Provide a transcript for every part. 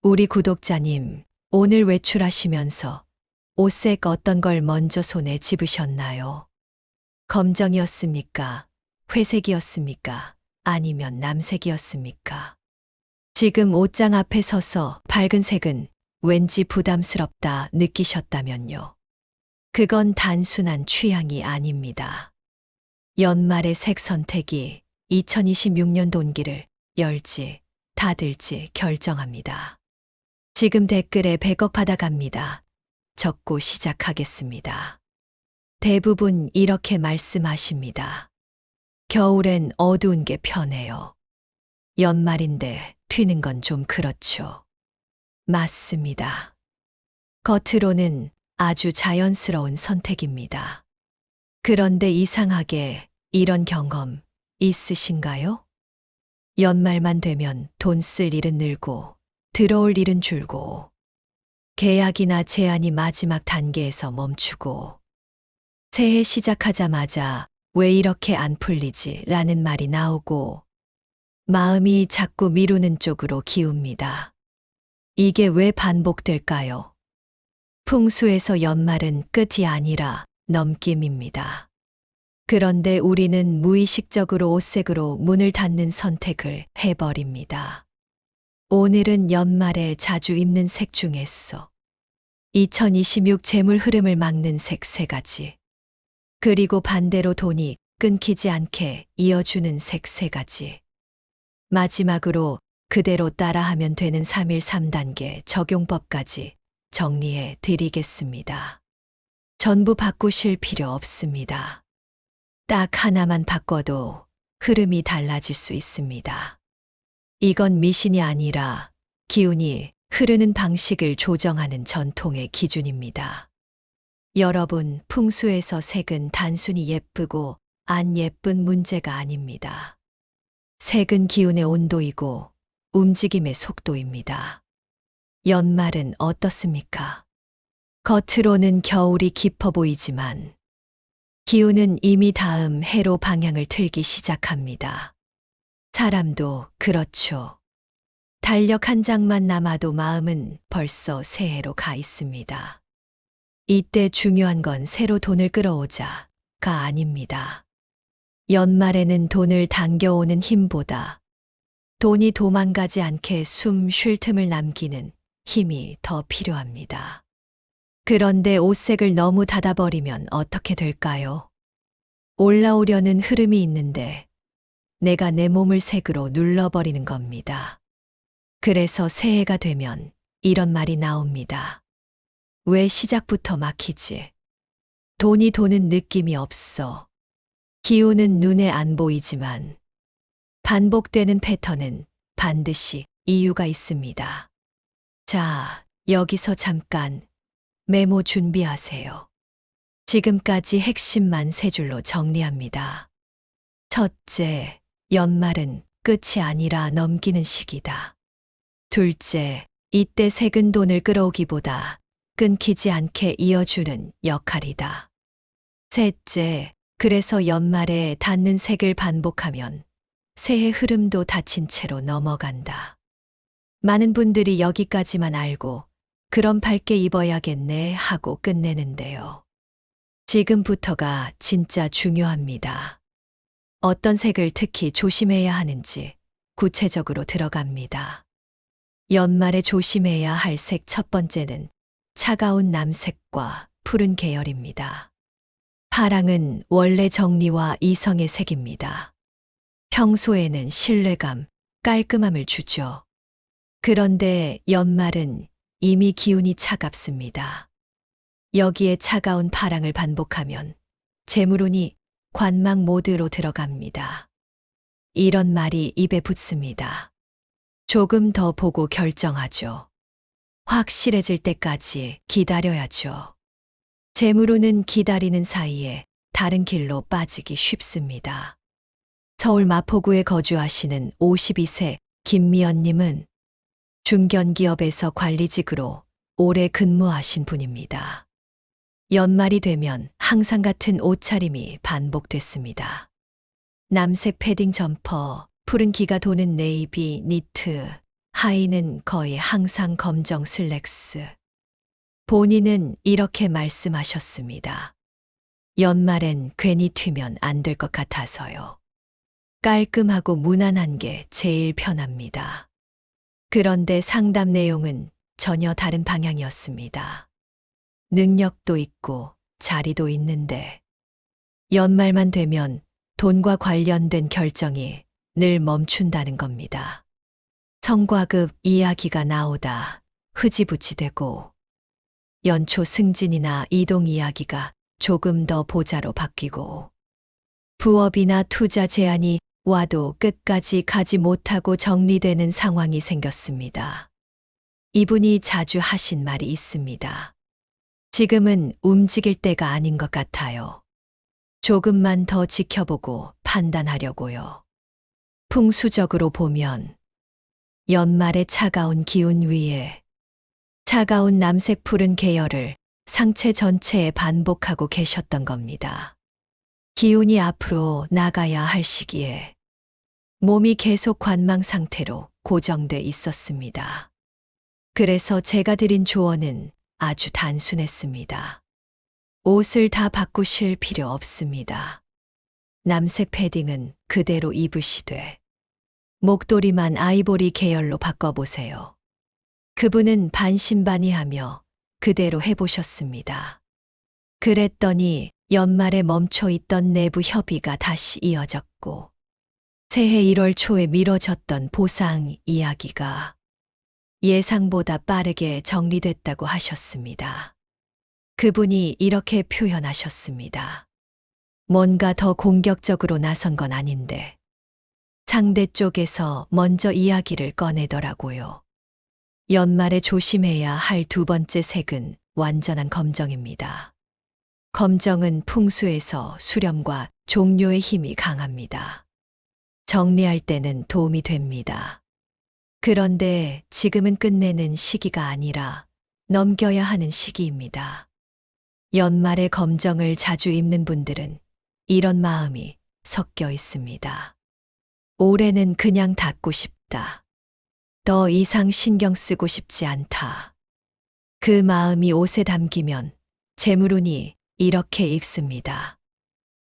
우리 구독자님, 오늘 외출하시면서 옷색 어떤 걸 먼저 손에 집으셨나요? 검정이었습니까? 회색이었습니까? 아니면 남색이었습니까? 지금 옷장 앞에 서서 밝은 색은 왠지 부담스럽다 느끼셨다면요. 그건 단순한 취향이 아닙니다. 연말의 색 선택이 2026년 돈기를 열지, 닫을지 결정합니다. 지금 댓글에 100억 받아갑니다. 적고 시작하겠습니다. 대부분 이렇게 말씀하십니다. 겨울엔 어두운 게 편해요. 연말인데 튀는 건 좀 그렇죠. 맞습니다. 겉으로는 아주 자연스러운 선택입니다. 그런데 이상하게 이런 경험 있으신가요? 연말만 되면 돈 쓸 일은 늘고 들어올 일은 줄고 계약이나 제안이 마지막 단계에서 멈추고 새해 시작하자마자 왜 이렇게 안 풀리지? 라는 말이 나오고 마음이 자꾸 미루는 쪽으로 기웁니다. 이게 왜 반복될까요? 풍수에서 연말은 끝이 아니라 넘김입니다. 그런데 우리는 무의식적으로 옷색으로 문을 닫는 선택을 해버립니다. 오늘은 연말에 자주 입는 색 중에서 2026 재물 흐름을 막는 색 3가지, 그리고 반대로 돈이 끊기지 않게 이어주는 색 3가지, 마지막으로 그대로 따라하면 되는 3일 3단계 적용법까지 정리해 드리겠습니다. 전부 바꾸실 필요 없습니다. 딱 하나만 바꿔도 흐름이 달라질 수 있습니다. 이건 미신이 아니라 기운이 흐르는 방식을 조정하는 전통의 기준입니다. 여러분, 풍수에서 색은 단순히 예쁘고 안 예쁜 문제가 아닙니다. 색은 기운의 온도이고 움직임의 속도입니다. 연말은 어떻습니까? 겉으로는 겨울이 깊어 보이지만 기운은 이미 다음 해로 방향을 틀기 시작합니다. 사람도 그렇죠. 달력 한 장만 남아도 마음은 벌써 새해로 가 있습니다. 이때 중요한 건 새로 돈을 끌어오자가 아닙니다. 연말에는 돈을 당겨오는 힘보다 돈이 도망가지 않게 숨 쉴 틈을 남기는 힘이 더 필요합니다. 그런데 옷색을 너무 닫아버리면 어떻게 될까요? 올라오려는 흐름이 있는데 내가 내 몸을 색으로 눌러버리는 겁니다. 그래서 새해가 되면 이런 말이 나옵니다. 왜 시작부터 막히지? 돈이 도는 느낌이 없어. 기운은 눈에 안 보이지만 반복되는 패턴은 반드시 이유가 있습니다. 자, 여기서 잠깐 메모 준비하세요. 지금까지 핵심만 3줄로 정리합니다. 첫째, 연말은 끝이 아니라 넘기는 시기다. 둘째, 이때 색은 돈을 끌어오기보다 끊기지 않게 이어주는 역할이다. 셋째, 그래서 연말에 닿는 색을 반복하면 새해 흐름도 닫힌 채로 넘어간다. 많은 분들이 여기까지만 알고 그럼 밝게 입어야겠네 하고 끝내는데요. 지금부터가 진짜 중요합니다. 어떤 색을 특히 조심해야 하는지 구체적으로 들어갑니다. 연말에 조심해야 할 색 첫 번째는 차가운 남색과 푸른 계열입니다. 파랑은 원래 정리와 이성의 색입니다. 평소에는 신뢰감, 깔끔함을 주죠. 그런데 연말은 이미 기운이 차갑습니다. 여기에 차가운 파랑을 반복하면 재물운이 관망 모드로 들어갑니다. 이런 말이 입에 붙습니다. 조금 더 보고 결정하죠. 확실해질 때까지 기다려야죠. 재물운은 기다리는 사이에 다른 길로 빠지기 쉽습니다. 서울 마포구에 거주하시는 52세 김미연님은 중견기업에서 관리직으로 오래 근무하신 분입니다. 연말이 되면 항상 같은 옷차림이 반복됐습니다. 남색 패딩 점퍼, 푸른 기가 도는 네이비 니트, 하의는 거의 항상 검정 슬랙스. 본인은 이렇게 말씀하셨습니다. 연말엔 괜히 튀면 안 될 것 같아서요. 깔끔하고 무난한 게 제일 편합니다. 그런데 상담 내용은 전혀 다른 방향이었습니다. 능력도 있고 자리도 있는데 연말만 되면 돈과 관련된 결정이 늘 멈춘다는 겁니다. 성과급 이야기가 나오다 흐지부지 되고 연초 승진이나 이동 이야기가 조금 더 보자로 바뀌고 부업이나 투자 제안이 와도 끝까지 가지 못하고 정리되는 상황이 생겼습니다. 이분이 자주 하신 말이 있습니다. 지금은 움직일 때가 아닌 것 같아요. 조금만 더 지켜보고 판단하려고요. 풍수적으로 보면 연말의 차가운 기운 위에 차가운 남색 푸른 계열을 상체 전체에 반복하고 계셨던 겁니다. 기운이 앞으로 나가야 할 시기에 몸이 계속 관망 상태로 고정돼 있었습니다. 그래서 제가 드린 조언은 아주 단순했습니다. 옷을 다 바꾸실 필요 없습니다. 남색 패딩은 그대로 입으시되 목도리만 아이보리 계열로 바꿔보세요. 그분은 반신반의하며 그대로 해보셨습니다. 그랬더니 연말에 멈춰있던 내부 협의가 다시 이어졌고 새해 1월 초에 미뤄졌던 보상 이야기가 예상보다 빠르게 정리됐다고 하셨습니다. 그분이 이렇게 표현하셨습니다. 뭔가 더 공격적으로 나선 건 아닌데 상대 쪽에서 먼저 이야기를 꺼내더라고요. 연말에 조심해야 할 두 번째 색은 완전한 검정입니다. 검정은 풍수에서 수렴과 종료의 힘이 강합니다. 정리할 때는 도움이 됩니다. 그런데 지금은 끝내는 시기가 아니라 넘겨야 하는 시기입니다. 연말에 검정을 자주 입는 분들은 이런 마음이 섞여 있습니다. 올해는 그냥 닫고 싶다. 더 이상 신경 쓰고 싶지 않다. 그 마음이 옷에 담기면 재물운이 이렇게 읽습니다.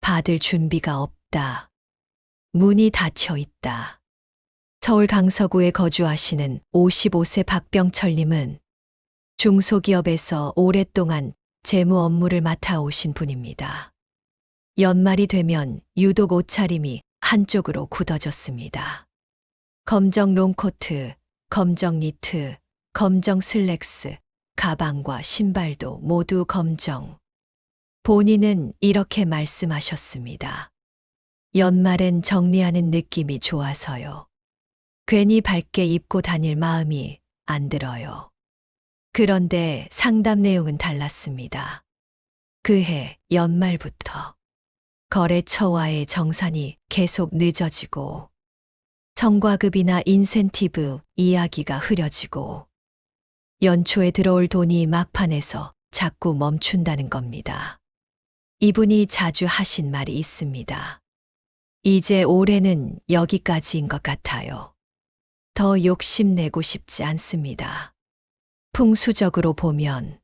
받을 준비가 없다. 문이 닫혀 있다. 서울 강서구에 거주하시는 55세 박병철님은 중소기업에서 오랫동안 재무 업무를 맡아오신 분입니다. 연말이 되면 유독 옷차림이 한쪽으로 굳어졌습니다. 검정 롱코트, 검정 니트, 검정 슬랙스, 가방과 신발도 모두 검정. 본인은 이렇게 말씀하셨습니다. 연말엔 정리하는 느낌이 좋아서요. 괜히 밝게 입고 다닐 마음이 안 들어요. 그런데 상담 내용은 달랐습니다. 그해 연말부터 거래처와의 정산이 계속 늦어지고 성과급이나 인센티브 이야기가 흐려지고 연초에 들어올 돈이 막판에서 자꾸 멈춘다는 겁니다. 이분이 자주 하신 말이 있습니다. 이제 올해는 여기까지인 것 같아요. 더 욕심내고 싶지 않습니다. 풍수적으로 보면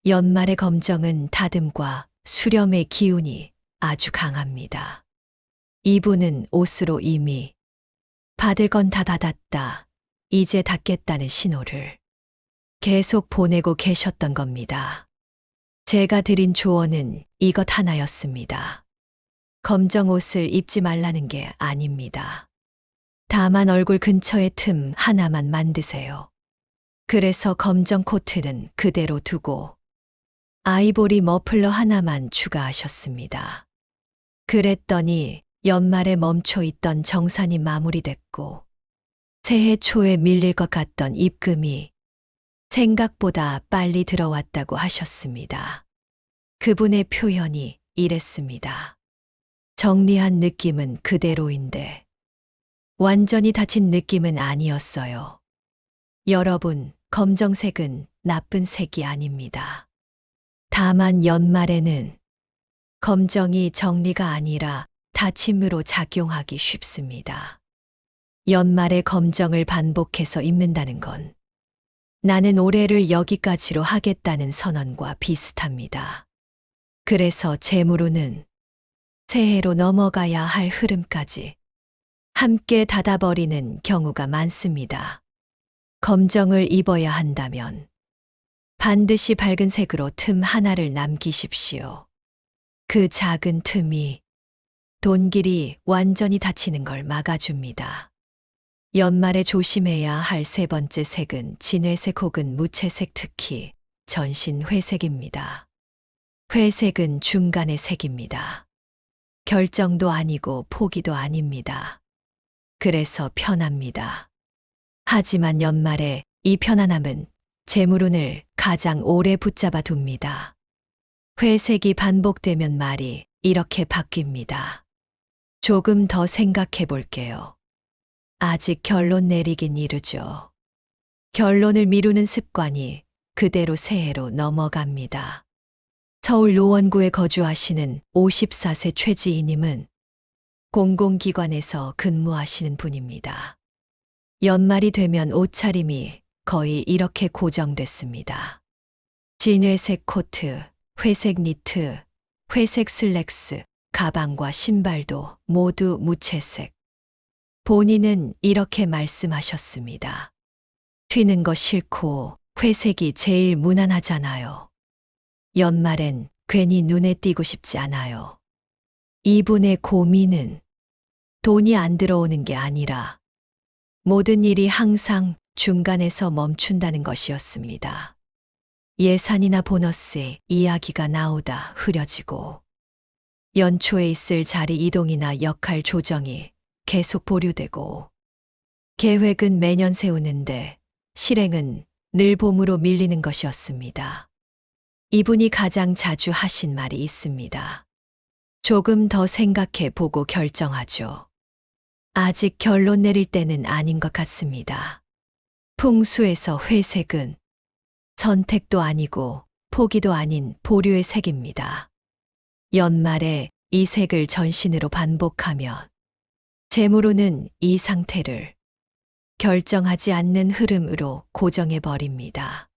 연말의 검정은 다듬과 수렴의 기운이 아주 강합니다. 이분은 옷으로 이미 받을 건 다 닫았다. 이제 닫겠다는 신호를 계속 보내고 계셨던 겁니다. 제가 드린 조언은 이것 하나였습니다. 검정 옷을 입지 말라는 게 아닙니다. 다만 얼굴 근처에 틈 하나만 만드세요. 그래서 검정 코트는 그대로 두고 아이보리 머플러 하나만 추가하셨습니다. 그랬더니 연말에 멈춰 있던 정산이 마무리됐고 새해 초에 밀릴 것 같던 입금이 생각보다 빨리 들어왔다고 하셨습니다. 그분의 표현이 이랬습니다. 정리한 느낌은 그대로인데 완전히 닫힌 느낌은 아니었어요. 여러분, 검정색은 나쁜 색이 아닙니다. 다만 연말에는 검정이 정리가 아니라 닫힘으로 작용하기 쉽습니다. 연말에 검정을 반복해서 입는다는 건 나는 올해를 여기까지로 하겠다는 선언과 비슷합니다. 그래서 재물운은 새해로 넘어가야 할 흐름까지 함께 닫아버리는 경우가 많습니다. 검정을 입어야 한다면 반드시 밝은 색으로 틈 하나를 남기십시오. 그 작은 틈이 돈길이 완전히 닫히는 걸 막아줍니다. 연말에 조심해야 할 세 번째 색은 진회색 혹은 무채색, 특히 전신 회색입니다. 회색은 중간의 색입니다. 결정도 아니고 포기도 아닙니다. 그래서 편합니다. 하지만 연말에 이 편안함은 재물운을 가장 오래 붙잡아 둡니다. 회색이 반복되면 말이 이렇게 바뀝니다. 조금 더 생각해 볼게요. 아직 결론 내리긴 이르죠. 결론을 미루는 습관이 그대로 새해로 넘어갑니다. 서울 노원구에 거주하시는 54세 최지희님은 공공기관에서 근무하시는 분입니다. 연말이 되면 옷차림이 거의 이렇게 고정됐습니다. 진회색 코트, 회색 니트, 회색 슬랙스, 가방과 신발도 모두 무채색. 본인은 이렇게 말씀하셨습니다. 튀는 거 싫고 회색이 제일 무난하잖아요. 연말엔 괜히 눈에 띄고 싶지 않아요. 이분의 고민은 돈이 안 들어오는 게 아니라 모든 일이 항상 중간에서 멈춘다는 것이었습니다. 예산이나 보너스에 이야기가 나오다 흐려지고 연초에 있을 자리 이동이나 역할 조정이 계속 보류되고 계획은 매년 세우는데 실행은 늘 봄으로 밀리는 것이었습니다. 이분이 가장 자주 하신 말이 있습니다. 조금 더 생각해 보고 결정하죠. 아직 결론 내릴 때는 아닌 것 같습니다. 풍수에서 회색은 선택도 아니고 포기도 아닌 보류의 색입니다. 연말에 이 색을 전신으로 반복하면 재물운은 이 상태를 결정하지 않는 흐름으로 고정해 버립니다.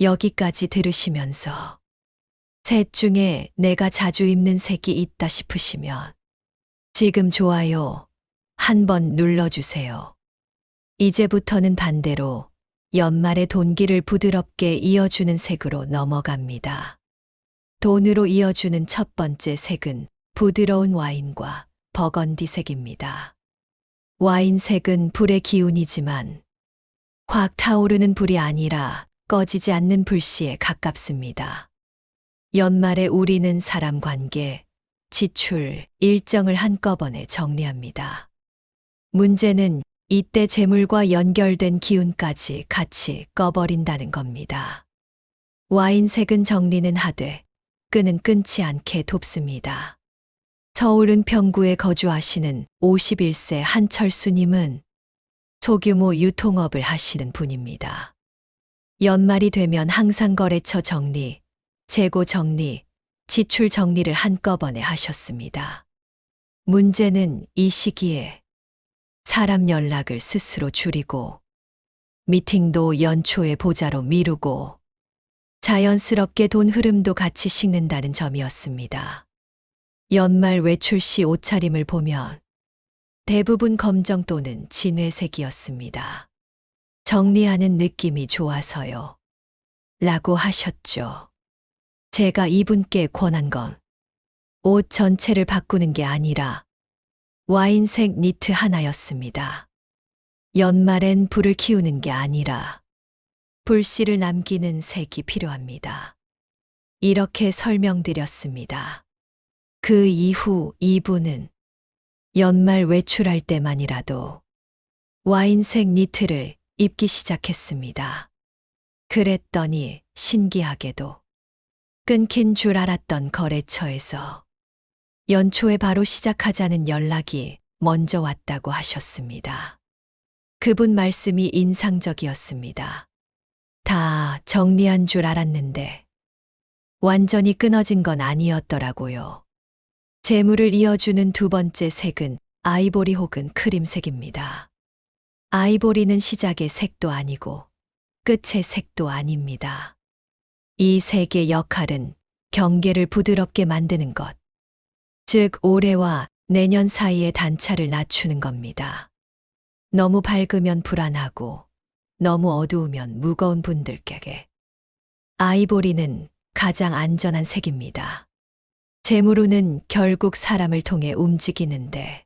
여기까지 들으시면서 셋 중에 내가 자주 입는 색이 있다 싶으시면 지금 좋아요 한번 눌러주세요. 이제부터는 반대로 연말의 돈길을 부드럽게 이어주는 색으로 넘어갑니다. 돈으로 이어주는 첫 번째 색은 부드러운 와인과 버건디색입니다. 와인색은 불의 기운이지만 확 타오르는 불이 아니라 꺼지지 않는 불씨에 가깝습니다. 연말에 우리는 사람 관계, 지출, 일정을 한꺼번에 정리합니다. 문제는 이때 재물과 연결된 기운까지 같이 꺼버린다는 겁니다. 와인색은 정리는 하되 끈은 끊지 않게 돕습니다. 서울 은평구에 거주하시는 51세 한철수님은 소규모 유통업을 하시는 분입니다. 연말이 되면 항상 거래처 정리, 재고 정리, 지출 정리를 한꺼번에 하셨습니다. 문제는 이 시기에 사람 연락을 스스로 줄이고 미팅도 연초에 보자로 미루고 자연스럽게 돈 흐름도 같이 식는다는 점이었습니다. 연말 외출 시 옷차림을 보면 대부분 검정 또는 진회색이었습니다. 정리하는 느낌이 좋아서요. 라고 하셨죠. 제가 이분께 권한 건 옷 전체를 바꾸는 게 아니라 와인색 니트 하나였습니다. 연말엔 불을 키우는 게 아니라 불씨를 남기는 색이 필요합니다. 이렇게 설명드렸습니다. 그 이후 이분은 연말 외출할 때만이라도 와인색 니트를 입기 시작했습니다. 그랬더니 신기하게도 끊긴 줄 알았던 거래처에서 연초에 바로 시작하자는 연락이 먼저 왔다고 하셨습니다. 그분 말씀이 인상적이었습니다. 다 정리한 줄 알았는데 완전히 끊어진 건 아니었더라고요. 재물을 이어주는 두 번째 색은 아이보리 혹은 크림색입니다. 아이보리는 시작의 색도 아니고 끝의 색도 아닙니다. 이 색의 역할은 경계를 부드럽게 만드는 것, 즉 올해와 내년 사이의 단차를 낮추는 겁니다. 너무 밝으면 불안하고 너무 어두우면 무거운 분들께 아이보리는 가장 안전한 색입니다. 재물운은 결국 사람을 통해 움직이는데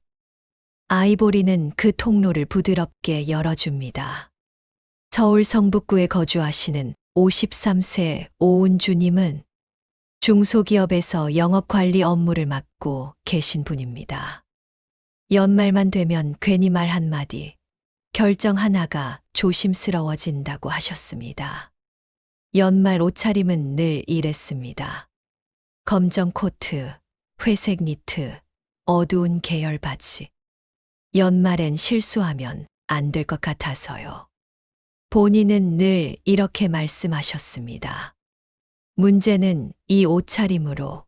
아이보리는 그 통로를 부드럽게 열어줍니다. 서울 성북구에 거주하시는 53세 오은주님은 중소기업에서 영업관리 업무를 맡고 계신 분입니다. 연말만 되면 괜히 말 한마디, 결정 하나가 조심스러워진다고 하셨습니다. 연말 옷차림은 늘 이랬습니다. 검정 코트, 회색 니트, 어두운 계열 바지. 연말엔 실수하면 안 될 것 같아서요. 본인은 늘 이렇게 말씀하셨습니다. 문제는 이 옷차림으로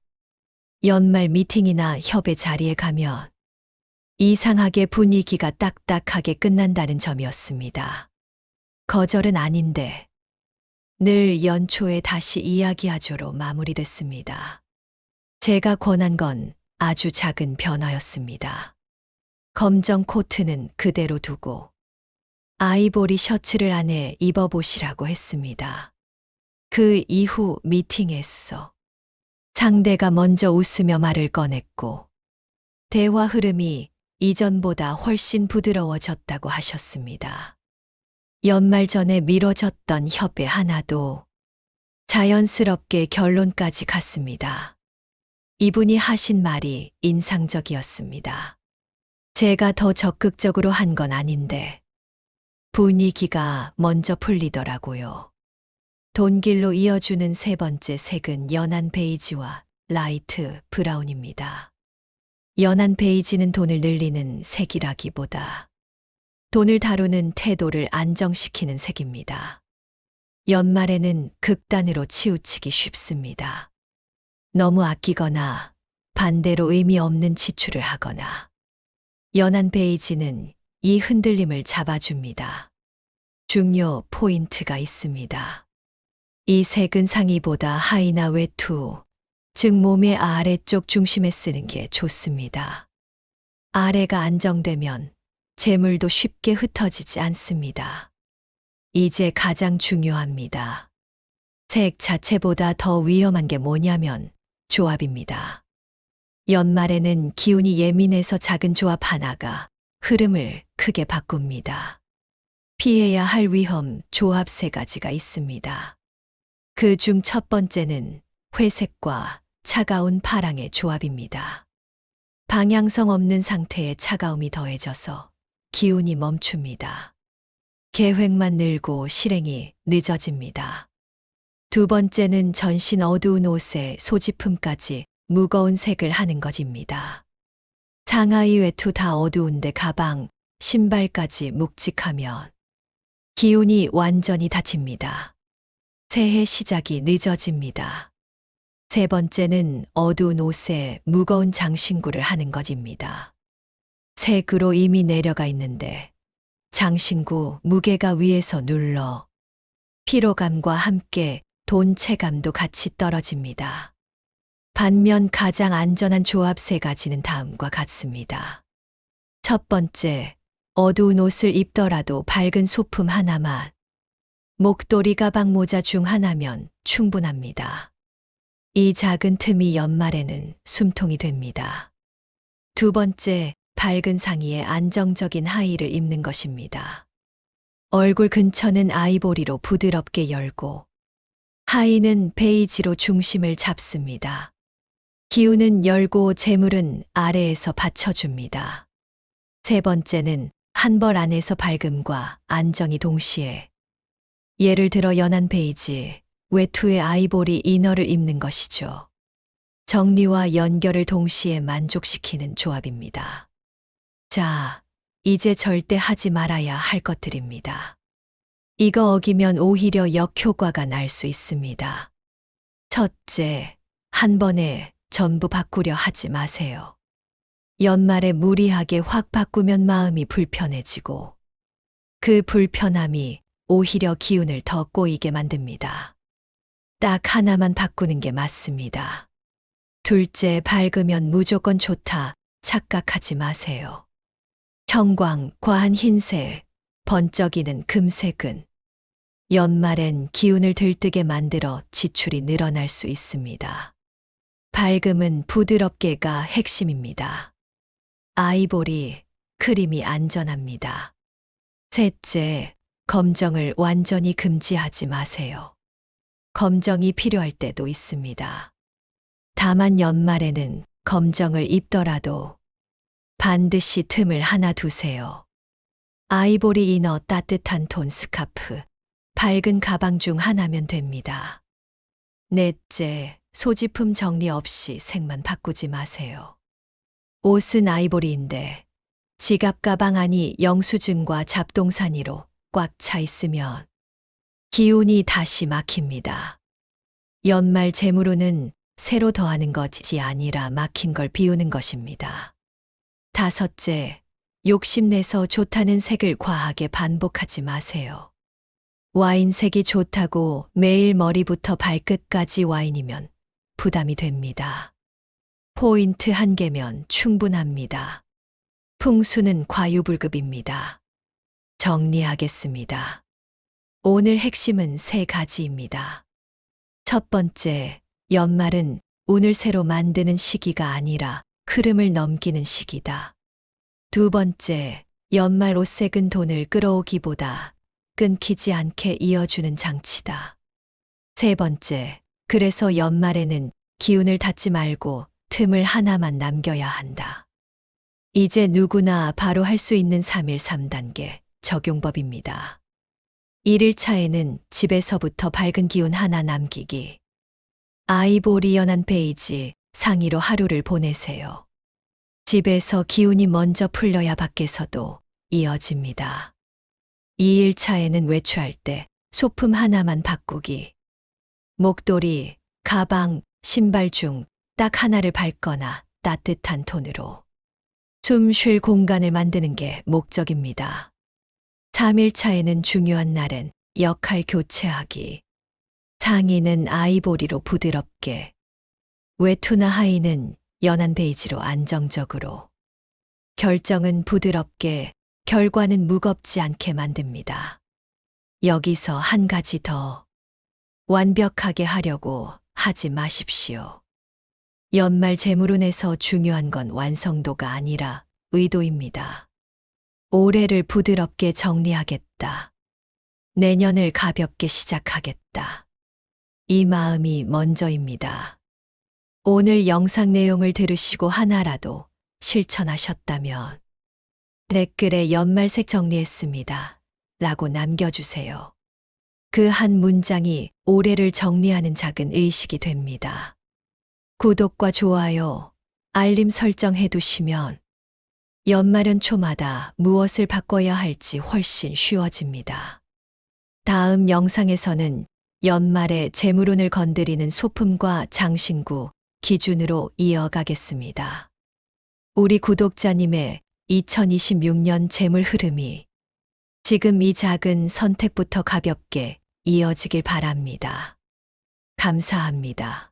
연말 미팅이나 협의 자리에 가면 이상하게 분위기가 딱딱하게 끝난다는 점이었습니다. 거절은 아닌데 늘 연초에 다시 이야기하죠로 마무리됐습니다. 제가 권한 건 아주 작은 변화였습니다. 검정 코트는 그대로 두고 아이보리 셔츠를 안에 입어보시라고 했습니다. 그 이후 미팅에서 상대가 먼저 웃으며 말을 꺼냈고 대화 흐름이 이전보다 훨씬 부드러워졌다고 하셨습니다. 연말 전에 미뤄졌던 협의 하나도 자연스럽게 결론까지 갔습니다. 이분이 하신 말이 인상적이었습니다. 제가 더 적극적으로 한 건 아닌데 분위기가 먼저 풀리더라고요. 돈길로 이어주는 세 번째 색은 연한 베이지와 라이트 브라운입니다. 연한 베이지는 돈을 늘리는 색이라기보다 돈을 다루는 태도를 안정시키는 색입니다. 연말에는 극단으로 치우치기 쉽습니다. 너무 아끼거나 반대로 의미 없는 지출을 하거나 연한 베이지는 이 흔들림을 잡아줍니다. 중요 포인트가 있습니다. 이 색은 상의보다 하의나 외투, 즉 몸의 아래쪽 중심에 쓰는 게 좋습니다. 아래가 안정되면 재물도 쉽게 흩어지지 않습니다. 이제 가장 중요합니다. 색 자체보다 더 위험한 게 뭐냐면 조합입니다. 연말에는 기운이 예민해서 작은 조합 하나가 흐름을 크게 바꿉니다. 피해야 할 위험 조합 세 가지가 있습니다. 그 중 첫 번째는 회색과 차가운 파랑의 조합입니다. 방향성 없는 상태에 차가움이 더해져서 기운이 멈춥니다. 계획만 늘고 실행이 늦어집니다. 두 번째는 전신 어두운 옷에 소지품까지 무거운 색을 하는 것입니다. 상하이 외투 다 어두운데 가방, 신발까지 묵직하면 기운이 완전히 닫힙니다. 새해 시작이 늦어집니다. 세 번째는 어두운 옷에 무거운 장신구를 하는 것입니다. 색으로 이미 내려가 있는데 장신구 무게가 위에서 눌러 피로감과 함께 돈 체감도 같이 떨어집니다. 반면 가장 안전한 조합 세 가지는 다음과 같습니다. 첫 번째, 어두운 옷을 입더라도 밝은 소품 하나만, 목도리 가방 모자 중 하나면 충분합니다. 이 작은 틈이 연말에는 숨통이 됩니다. 두 번째, 밝은 상의에 안정적인 하의를 입는 것입니다. 얼굴 근처는 아이보리로 부드럽게 열고 하의는 베이지로 중심을 잡습니다. 기운은 열고 재물은 아래에서 받쳐줍니다. 세 번째는 한 벌 안에서 밝음과 안정이 동시에, 예를 들어 연한 베이지, 외투에 아이보리 이너를 입는 것이죠. 정리와 연결을 동시에 만족시키는 조합입니다. 자, 이제 절대 하지 말아야 할 것들입니다. 이거 어기면 오히려 역효과가 날 수 있습니다. 첫째, 한 번에 전부 바꾸려 하지 마세요. 연말에 무리하게 확 바꾸면 마음이 불편해지고 그 불편함이 오히려 기운을 더 꼬이게 만듭니다. 딱 하나만 바꾸는 게 맞습니다. 둘째, 밝으면 무조건 좋다 착각하지 마세요. 형광, 과한 흰색, 번쩍이는 금색은 연말엔 기운을 들뜨게 만들어 지출이 늘어날 수 있습니다. 밝음은 부드럽게가 핵심입니다. 아이보리, 크림이 안전합니다. 셋째, 검정을 완전히 금지하지 마세요. 검정이 필요할 때도 있습니다. 다만 연말에는 검정을 입더라도 반드시 틈을 하나 두세요. 아이보리 이너, 따뜻한 톤 스카프, 밝은 가방 중 하나면 됩니다. 넷째, 소지품 정리 없이 색만 바꾸지 마세요. 옷은 아이보리인데 지갑 가방 안이 영수증과 잡동사니로 꽉 차 있으면 기운이 다시 막힙니다. 연말 재물운은 새로 더하는 것이 아니라 막힌 걸 비우는 것입니다. 다섯째, 욕심내서 좋다는 색을 과하게 반복하지 마세요. 와인색이 좋다고 매일 머리부터 발끝까지 와인이면 부담이 됩니다. 포인트 한 개면 충분합니다. 풍수는 과유불급입니다. 정리하겠습니다. 오늘 핵심은 세 가지입니다. 첫 번째, 연말은 운을 새로 만드는 시기가 아니라 흐름을 넘기는 시기다. 두 번째, 연말 옷색은 돈을 끌어오기보다 끊기지 않게 이어주는 장치다. 세 번째, 그래서 연말에는 기운을 닫지 말고 틈을 하나만 남겨야 한다. 이제 누구나 바로 할 수 있는 3일 3단계 적용법입니다. 1일차에는 집에서부터 밝은 기운 하나 남기기. 아이보리 연한 페이지 상의로 하루를 보내세요. 집에서 기운이 먼저 풀려야 밖에서도 이어집니다. 2일차에는 외출할 때 소품 하나만 바꾸기. 목도리, 가방, 신발 중 딱 하나를 밟거나 따뜻한 톤으로 숨 쉴 공간을 만드는 게 목적입니다. 3일차에는 중요한 날엔 역할 교체하기. 상의는 아이보리로 부드럽게, 외투나 하의는 연한 베이지로 안정적으로. 결정은 부드럽게, 결과는 무겁지 않게 만듭니다. 여기서 한 가지 더. 완벽하게 하려고 하지 마십시오. 연말 재물운에서 중요한 건 완성도가 아니라 의도입니다. 올해를 부드럽게 정리하겠다. 내년을 가볍게 시작하겠다. 이 마음이 먼저입니다. 오늘 영상 내용을 들으시고 하나라도 실천하셨다면 댓글에 연말색 정리했습니다 라고 남겨주세요. 그 한 문장이 올해를 정리하는 작은 의식이 됩니다. 구독과 좋아요, 알림 설정해 두시면 연말 연초마다 무엇을 바꿔야 할지 훨씬 쉬워집니다. 다음 영상에서는 연말에 재물운을 건드리는 소품과 장신구 기준으로 이어가겠습니다. 우리 구독자님의 2026년 재물 흐름이 지금 이 작은 선택부터 가볍게 이어지길 바랍니다. 감사합니다.